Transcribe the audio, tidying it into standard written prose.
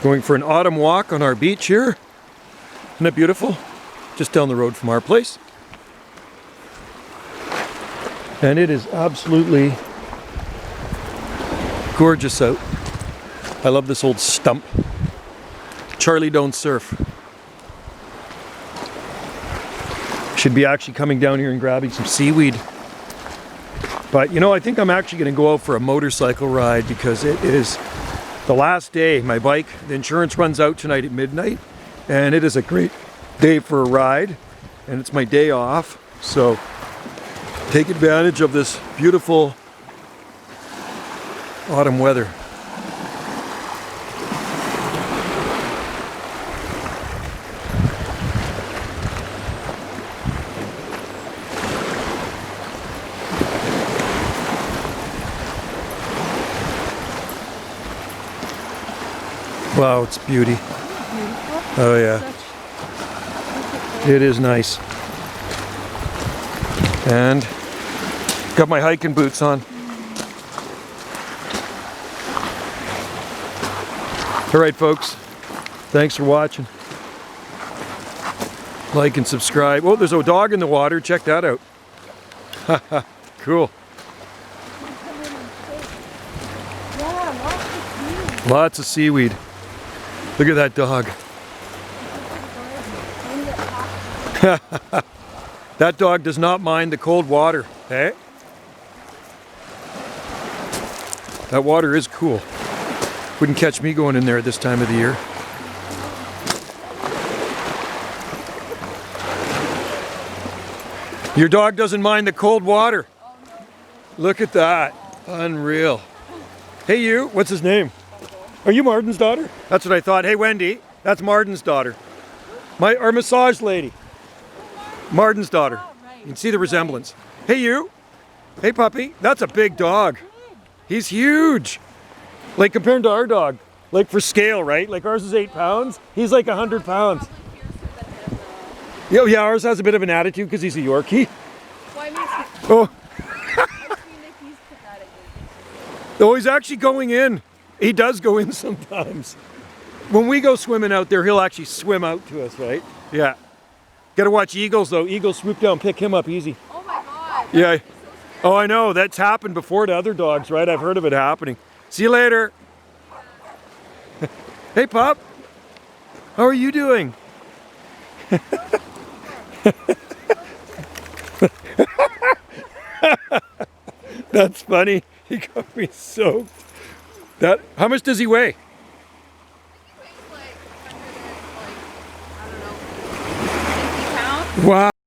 Going for an autumn walk on our beach here. Isn't it beautiful? Just down the road from our place. And it is absolutely gorgeous out. I love this old stump. Charlie don't surf. Should be actually coming down here and grabbing some seaweed. But you know, I think I'm actually going to go out for a motorcycle ride because it is the last day. My bike, the insurance runs out tonight at midnight, and it is a great day for a ride, and it's my day off. So take advantage of this beautiful autumn weather. Wow, it's beauty. Oh yeah. It is nice. And got my hiking boots on. All right, folks. Thanks for watching. Like and subscribe. Oh, there's a dog in the water. Check that out. Cool. Lots of seaweed. Look at that dog. That dog does not mind the cold water, eh? That water is cool. Wouldn't catch me going in there at this time of the year. Your dog doesn't mind the cold water. Look at that. Unreal. Hey you, what's his name? Are you Martin's daughter? That's what I thought. Hey Wendy, that's Martin's daughter. Our massage lady. Martin's daughter. You can see the resemblance. Hey you. Hey puppy. That's a big dog. He's huge. Like compared to our dog. Like for scale, right? Like ours is 8 pounds. He's like 100 pounds. Yeah, ours has a bit of an attitude because he's a Yorkie. Oh. Oh, he's actually going in. He does go in sometimes. When we go swimming out there, he'll actually swim out to us, right? Yeah. Gotta watch eagles though. Eagles swoop down, pick him up easy. Oh my God. Yeah. Oh, I know. That's happened before to other dogs, right? I've heard of it happening. See you later. Hey, pup. How are you doing? That's funny. He got me soaked. How much does he weigh? He weighs like 100 and I don't know, 50 pounds. Wow.